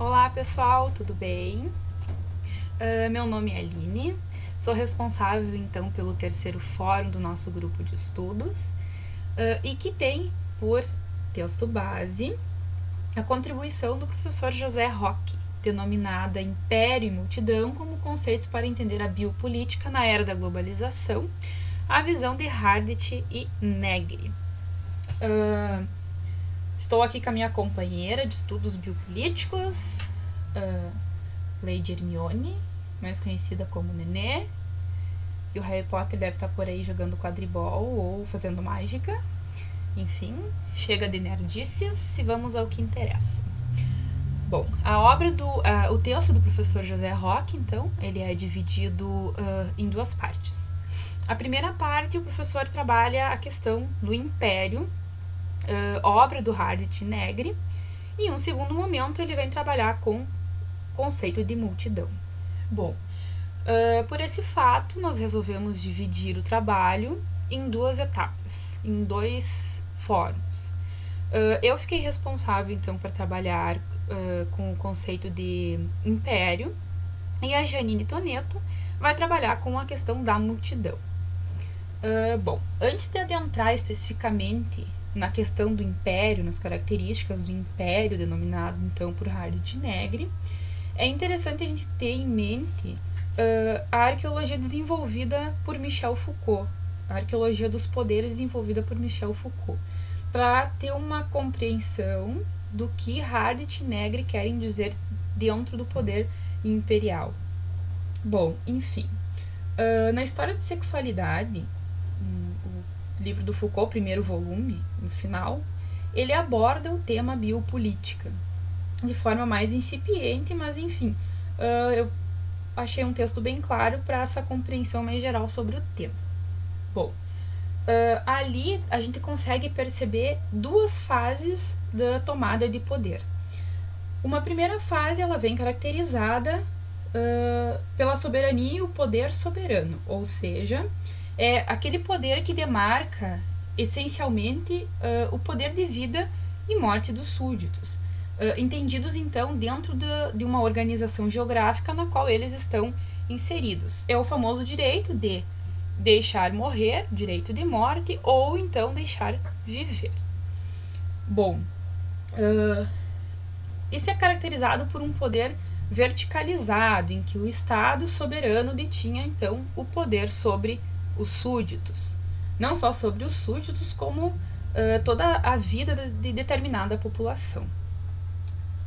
Olá pessoal, tudo bem? Meu nome é Aline, sou responsável então pelo terceiro fórum do nosso grupo de estudos e que tem por texto base a contribuição do professor José Roque, denominada Império e Multidão como conceitos para entender a biopolítica na era da globalização, a visão de Hardt e Negri. Estou aqui com a minha companheira de estudos biopolíticos, Lady Hermione, mais conhecida como Nenê. E o Harry Potter deve estar por aí jogando quadribol ou fazendo mágica. Enfim, chega de nerdices e vamos ao que interessa. Bom, o texto do professor José Roque, então, ele é dividido em duas partes. A primeira parte, o professor trabalha a questão do império, obra do Hardt e Negri, e em um segundo momento ele vem trabalhar com o conceito de multidão. Bom, por esse fato, nós resolvemos dividir o trabalho em duas etapas, em dois fóruns. Eu fiquei responsável, então, por trabalhar com o conceito de império, e a Janine Toneto vai trabalhar com a questão da multidão. Bom, antes de adentrar especificamente na questão do império, nas características do império denominado então por Hardt e Negri, é interessante a gente ter em mente a arqueologia desenvolvida por Michel Foucault, a arqueologia dos poderes desenvolvida por Michel Foucault, para ter uma compreensão do que Hardt e Negri querem dizer dentro do poder imperial. Bom, enfim, na história de sexualidade, o livro do Foucault, primeiro volume, no final, ele aborda o tema biopolítica de forma mais incipiente, mas enfim, eu achei um texto bem claro para essa compreensão mais geral sobre o tema. Bom, ali a gente consegue perceber duas fases da tomada de poder. Uma primeira fase, ela vem caracterizada pela soberania e o poder soberano, ou seja, é aquele poder que demarca essencialmente o poder de vida e morte dos súditos, entendidos então dentro de uma organização geográfica na qual eles estão inseridos. É o famoso direito de deixar morrer, direito de morte, ou então deixar viver. Bom, isso é caracterizado por um poder verticalizado, em que o Estado soberano detinha então o poder sobre os súditos. Não só sobre os súditos, como toda a vida de determinada população.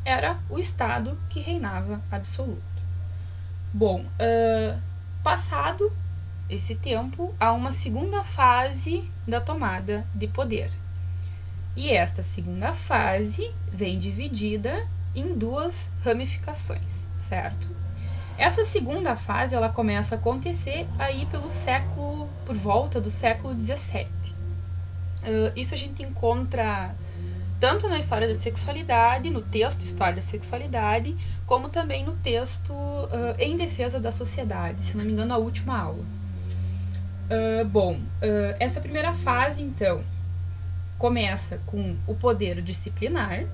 Era o Estado que reinava absoluto. Bom, passado esse tempo, há uma segunda fase da tomada de poder. E esta segunda fase vem dividida em duas ramificações, certo? Essa segunda fase, ela começa a acontecer aí por volta do século XVII. Isso a gente encontra tanto na história da sexualidade, no texto História da Sexualidade, como também no texto Em Defesa da Sociedade, se não me engano, a última aula. Essa primeira fase, então, começa com o poder disciplinar,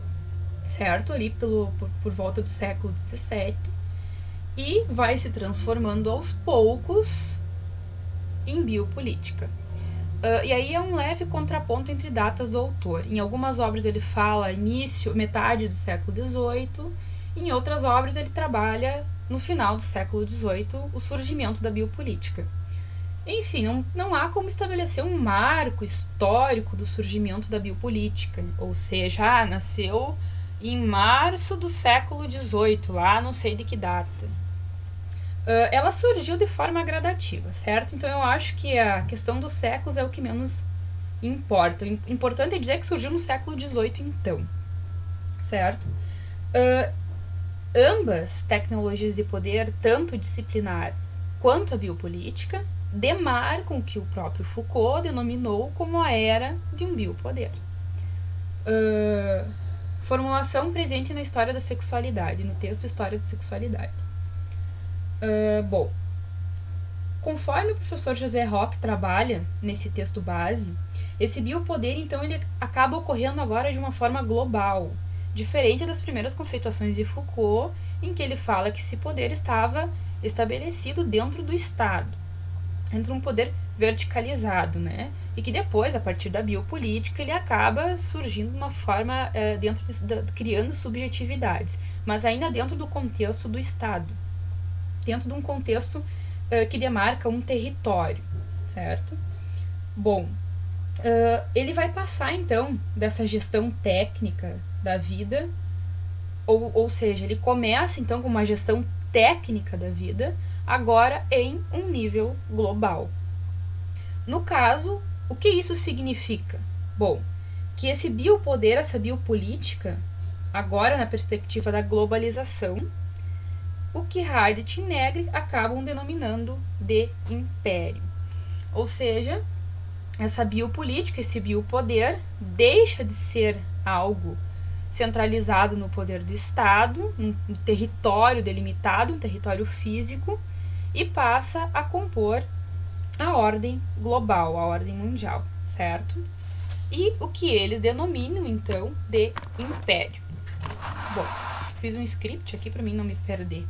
certo? Ali por volta do século XVII, e vai se transformando aos poucos em biopolítica. E aí é um leve contraponto entre datas do autor. Em algumas obras ele fala metade do século XVIII, em outras obras ele trabalha no final do século XVIII o surgimento da biopolítica. Enfim, não há como estabelecer um marco histórico do surgimento da biopolítica, ou seja, nasceu em março do século XVIII, lá não sei de que data. Ela surgiu de forma gradativa, certo? Então eu acho que a questão dos séculos é o que menos importa. O importante é dizer que surgiu no século XVIII, então, certo? Ambas tecnologias de poder, tanto disciplinar quanto a biopolítica, demarcam o que o próprio Foucault denominou como a era de um biopoder. Formulação presente na História da Sexualidade, no texto História da Sexualidade. Conforme o professor José Roque trabalha nesse texto base, esse biopoder, então, ele acaba ocorrendo agora de uma forma global. diferente das primeiras conceituações de Foucault, em que ele fala que esse poder estava estabelecido dentro do Estado, dentro de um poder verticalizado, né? E que depois, a partir da biopolítica, ele acaba surgindo de uma forma, criando subjetividades, mas ainda dentro do contexto do Estado, dentro de um contexto que demarca um território, certo? Bom, ele vai passar, então, dessa gestão técnica da vida, ou seja, ele começa, então, com uma gestão técnica da vida, agora em um nível global. No caso, o que isso significa? Bom, que esse biopoder, essa biopolítica, agora na perspectiva da globalização, o que Hardt e Negri acabam denominando de império. Ou seja, essa biopolítica, esse biopoder, deixa de ser algo centralizado no poder do Estado, um território delimitado, um território físico, e passa a compor a ordem global, a ordem mundial, certo? E o que eles denominam, então, de império. Bom, fiz um script aqui para mim não me perder.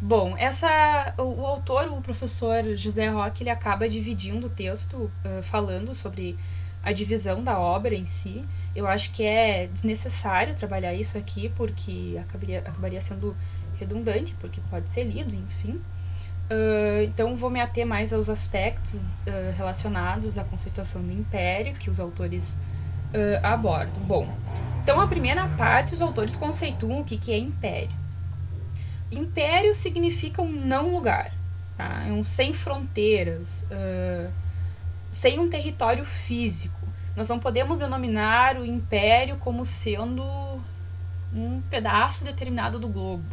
Bom, o autor, o professor José Roque, ele acaba dividindo o texto, falando sobre a divisão da obra em si. Eu acho que é desnecessário trabalhar isso aqui, porque acabaria sendo redundante, porque pode ser lido, enfim. Então, vou me ater mais aos aspectos relacionados à conceituação do império que os autores abordam. Bom, então, a primeira parte, os autores conceituam o que é império. Império significa um não lugar, tá? É um sem fronteiras, sem um território físico. Nós não podemos denominar o império como sendo um pedaço determinado do globo,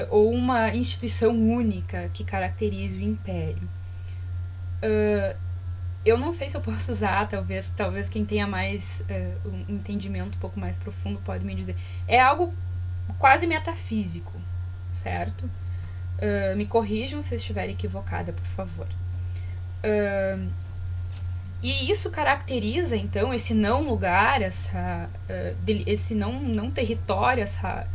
ou uma instituição única que caracterize o império. Eu não sei se eu posso usar, talvez quem tenha mais um entendimento um pouco mais profundo pode me dizer. É algo quase metafísico, certo? Me corrijam se eu estiver equivocada, por favor. E isso caracteriza, então, esse não lugar, esse não território, essa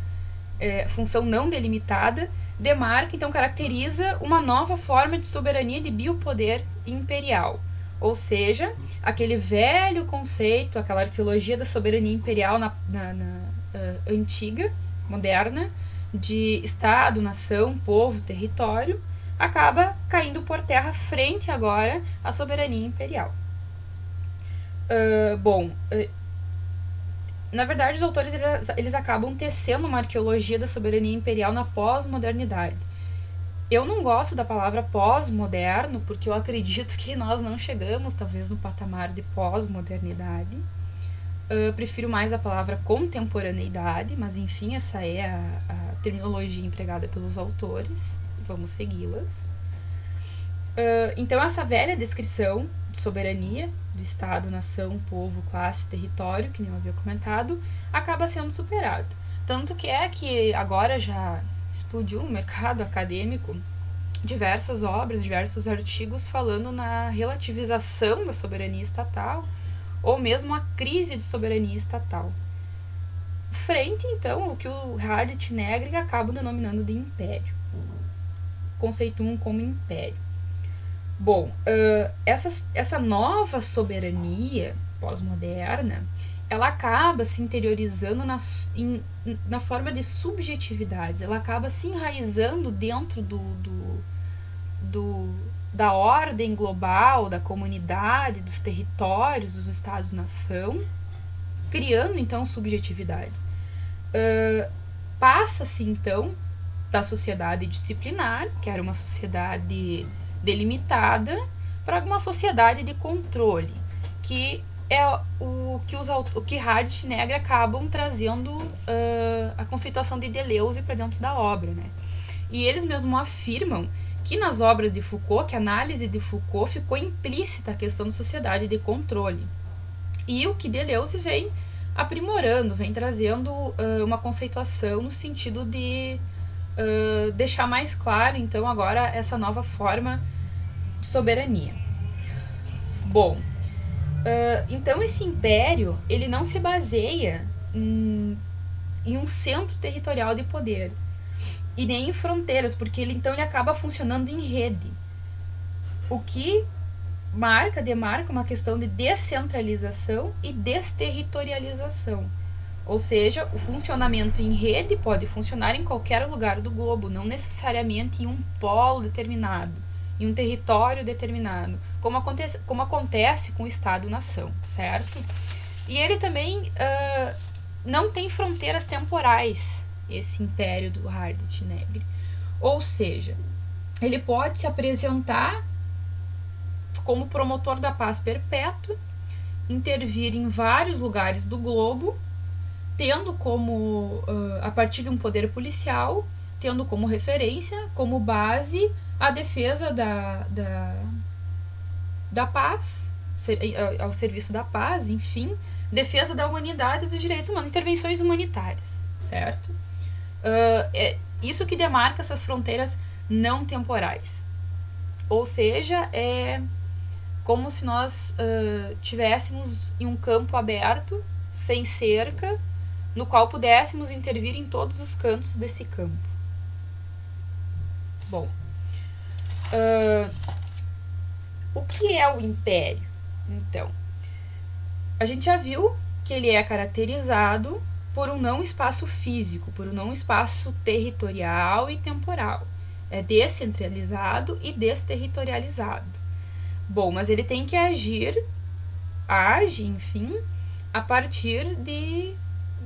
função não delimitada, demarca, então, caracteriza uma nova forma de soberania de biopoder imperial. Ou seja, aquele velho conceito, aquela arqueologia da soberania imperial antiga, moderna, de Estado, nação, povo, território, acaba caindo por terra frente agora à soberania imperial. Na verdade, os autores eles acabam tecendo uma arqueologia da soberania imperial na pós-modernidade. Eu não gosto da palavra pós-moderno, porque eu acredito que nós não chegamos, talvez, no patamar de pós-modernidade. Prefiro mais a palavra contemporaneidade, mas enfim, essa é a terminologia empregada pelos autores, vamos segui-las. Então, essa velha descrição de soberania, de Estado, nação, povo, classe, território, que nem eu havia comentado, acaba sendo superado. Tanto que agora já explodiu no mercado acadêmico diversas obras, diversos artigos falando na relativização da soberania estatal, ou mesmo a crise de soberania estatal. Frente, então, ao que o Hardt e Negri acabam denominando de império. Conceituam como império. Bom, essa nova soberania pós-moderna, ela acaba se interiorizando na forma de subjetividades, ela acaba se enraizando dentro da ordem global, da comunidade, dos territórios, dos estados-nação, criando, então, subjetividades. Passa-se, então, da sociedade disciplinar, que era uma sociedade delimitada, para uma sociedade de controle, que é o que Hardt e Negri acabam trazendo a conceituação de Deleuze para dentro da obra, né? E eles mesmos afirmam que nas obras de Foucault, que a análise de Foucault ficou implícita a questão de sociedade de controle. E o que Deleuze vem aprimorando, vem trazendo uma conceituação no sentido de deixar mais claro, então, agora essa nova forma de soberania. Bom, Então esse império, ele não se baseia em um centro territorial de poder e nem em fronteiras, porque ele acaba funcionando em rede, o que demarca uma questão de descentralização e desterritorialização. Ou seja, o funcionamento em rede pode funcionar em qualquer lugar do globo, não necessariamente em um polo determinado, em um território determinado, como acontece com o Estado-nação, certo? E ele também não tem fronteiras temporais, esse império do Hardtnegre. Ou seja, ele pode se apresentar como promotor da paz perpétua, intervir em vários lugares do globo, tendo como, a partir de um poder policial, tendo como referência, como base, a defesa da paz, ao serviço da paz, enfim, defesa da humanidade e dos direitos humanos, intervenções humanitárias, certo? É isso que demarca essas fronteiras não temporais. Ou seja, é como se nós tivéssemos em um campo aberto, sem cerca, no qual pudéssemos intervir em todos os cantos desse campo. Bom, o que é o império? Então, a gente já viu que ele é caracterizado por um não espaço físico, por um não espaço territorial e temporal. É descentralizado e desterritorializado. Bom, mas ele tem que age, enfim, a partir de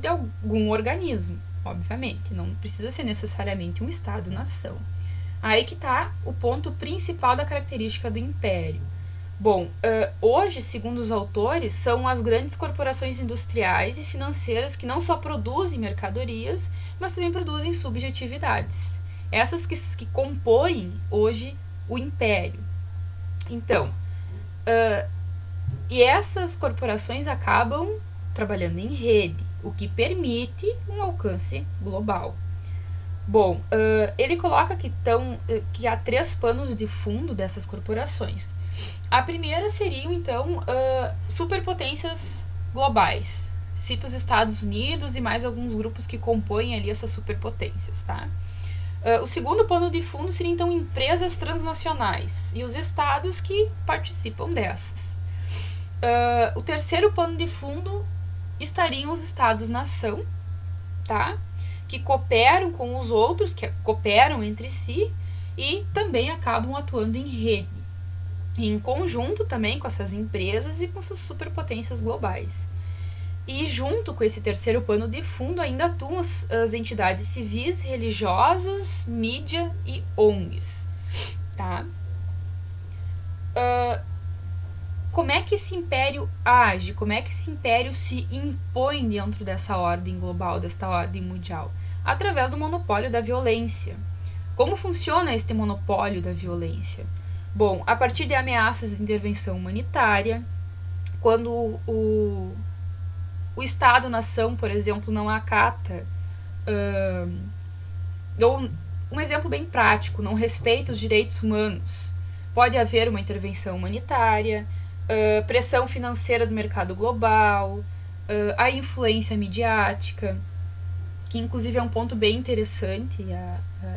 algum organismo, obviamente. Não precisa ser necessariamente um Estado-nação. Aí que está o ponto principal da característica do império. Bom, hoje, segundo os autores, são as grandes corporações industriais e financeiras que não só produzem mercadorias, mas também produzem subjetividades. Essas que compõem hoje o império. Então, e essas corporações acabam trabalhando em rede, o que permite um alcance global. Bom, ele coloca que há 3 panos de fundo dessas corporações. A primeira seriam, então, superpotências globais. Cita os Estados Unidos e mais alguns grupos que compõem ali essas superpotências, tá? O segundo pano de fundo seria, então, empresas transnacionais e os estados que participam dessas. O terceiro pano de fundo estariam os estados-nação, tá? Que cooperam com os outros, que cooperam entre si e também acabam atuando em rede, em conjunto também com essas empresas e com suas superpotências globais. E junto com esse terceiro pano de fundo ainda atuam as entidades civis, religiosas, mídia e ONGs, tá? Como é que esse império age? Como é que esse império se impõe dentro dessa ordem global, desta ordem mundial? Através do monopólio da violência. Como funciona este monopólio da violência? Bom, a partir de ameaças de intervenção humanitária, quando o Estado-nação, por exemplo, não acata, ou um exemplo bem prático, não respeita os direitos humanos, pode haver uma intervenção humanitária, pressão financeira do mercado global, a influência midiática, que inclusive é um ponto bem interessante,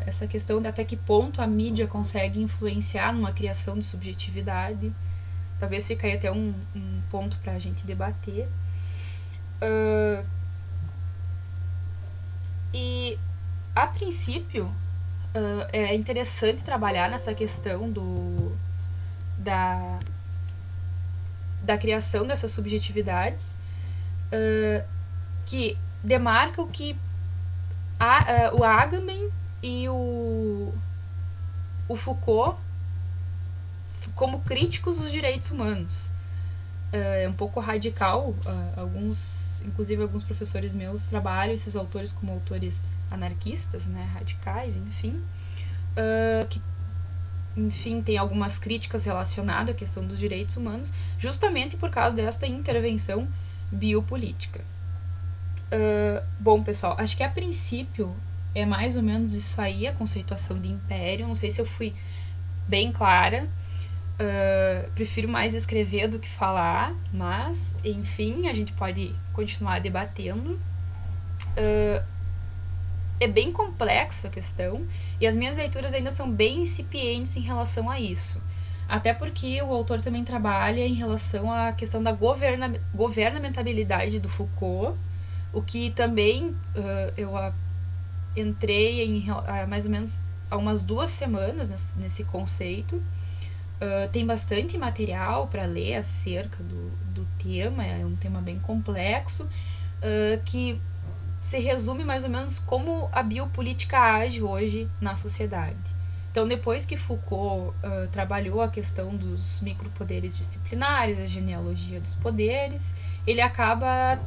essa questão de até que ponto a mídia consegue influenciar numa criação de subjetividade. Talvez fique aí até um ponto para a gente debater. E a princípio é interessante trabalhar nessa questão da criação dessas subjetividades, que demarcam que o Agamben e o Foucault como críticos dos direitos humanos. É um pouco radical, inclusive alguns professores meus trabalham esses autores como autores anarquistas, né, radicais, enfim, que, enfim, tem algumas críticas relacionadas à questão dos direitos humanos, justamente por causa desta intervenção biopolítica. Bom, pessoal, acho que a princípio é mais ou menos isso aí, a conceituação de império. Não sei se eu fui bem clara. Prefiro mais escrever do que falar, mas, enfim, a gente pode continuar debatendo. É bem complexa a questão, e as minhas leituras ainda são bem incipientes em relação a isso. Até porque o autor também trabalha em relação à questão da governamentabilidade do Foucault, o que também eu entrei em mais ou menos há umas 2 semanas nesse conceito. Tem bastante material para ler acerca do tema, é um tema bem complexo, que se resume mais ou menos como a biopolítica age hoje na sociedade. Então, depois que Foucault trabalhou a questão dos micropoderes disciplinares, a genealogia dos poderes, ele acaba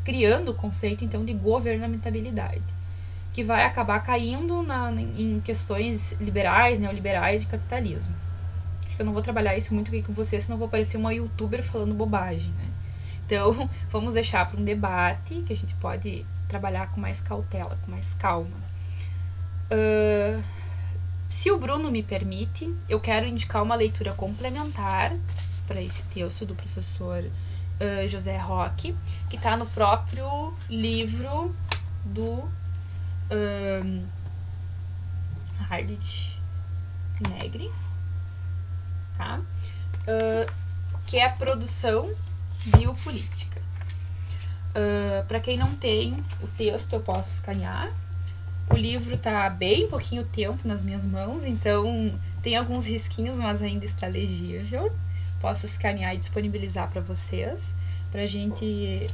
criando o conceito então de governamentabilidade, que vai acabar caindo em questões liberais, neoliberais de capitalismo. Acho que eu não vou trabalhar isso muito aqui com vocês, senão vou parecer uma youtuber falando bobagem, né? Então, vamos deixar para um debate que a gente pode trabalhar com mais cautela, com mais calma. Se o Bruno me permite, eu quero indicar uma leitura complementar para esse texto do professor José Roque, que está no próprio livro do Hardit Negri, tá? Que é a produção biopolítica. Para quem não tem o texto, eu posso escanear. O livro tá bem pouquinho tempo nas minhas mãos, então tem alguns risquinhos, mas ainda está legível. Posso escanear e disponibilizar para vocês, pra gente,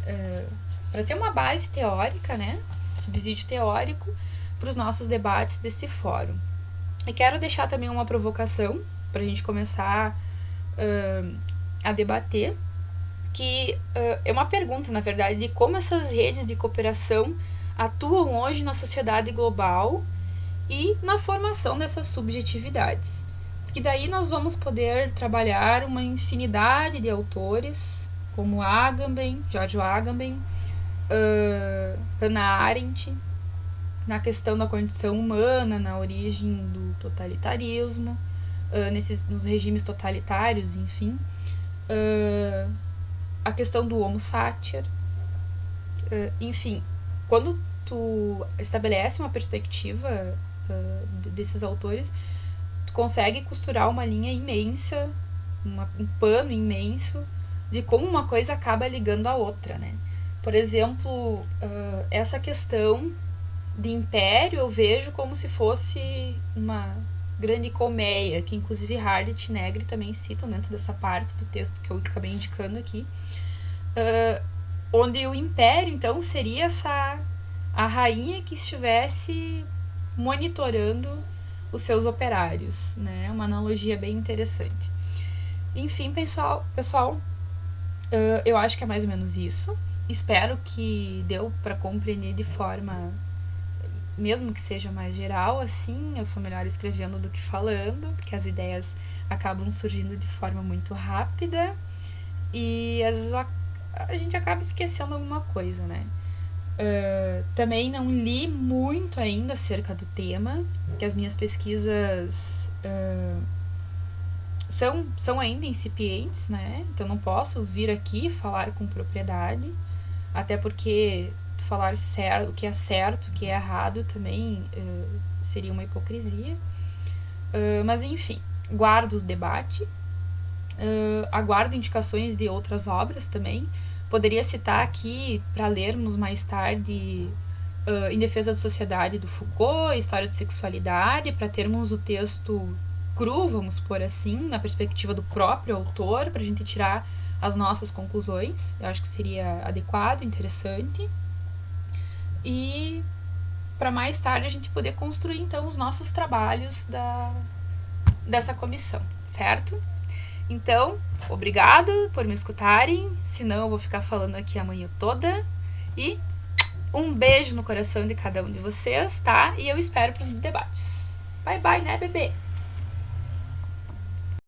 para ter uma base teórica, né? Subsídio teórico para os nossos debates desse fórum. E quero deixar também uma provocação para a gente começar a debater, que é uma pergunta, na verdade, de como essas redes de cooperação atuam hoje na sociedade global e na formação dessas subjetividades. Porque daí nós vamos poder trabalhar uma infinidade de autores, como Agamben, Giorgio Agamben, Hannah Arendt, na questão da condição humana, na origem do totalitarismo, nos regimes totalitários, enfim, a questão do homo sacer, enfim, quando tu estabelece uma perspectiva desses autores, tu consegue costurar uma linha imensa, um pano imenso de como uma coisa acaba ligando a outra, né? Por exemplo, essa questão de império eu vejo como se fosse uma grande colmeia, que inclusive Hardit e Negri também citam dentro dessa parte do texto que eu acabei indicando aqui, onde o império, então, seria a rainha que estivesse monitorando os seus operários, né? Uma analogia bem interessante. Enfim, pessoal, eu acho que é mais ou menos isso. Espero que deu para compreender de forma, mesmo que seja mais geral, assim. Eu sou melhor escrevendo do que falando, porque as ideias acabam surgindo de forma muito rápida e às vezes a gente acaba esquecendo alguma coisa, né? Também não li muito ainda acerca do tema, que as minhas pesquisas são ainda incipientes, né? Então não posso vir aqui falar com propriedade, até porque falar o que é certo, o que é errado também seria uma hipocrisia. Mas enfim, guardo o debate, aguardo indicações de outras obras também. Poderia citar aqui para lermos mais tarde Em Defesa da Sociedade do Foucault, História de Sexualidade, para termos o texto cru, vamos pôr assim, na perspectiva do próprio autor, para a gente tirar as nossas conclusões. Eu acho que seria adequado, interessante. E para mais tarde a gente poder construir então os nossos trabalhos dessa comissão, certo? Então, obrigada por me escutarem, senão eu vou ficar falando aqui a manhã toda. E um beijo no coração de cada um de vocês, tá? E eu espero pros debates. Bye, bye, né, bebê?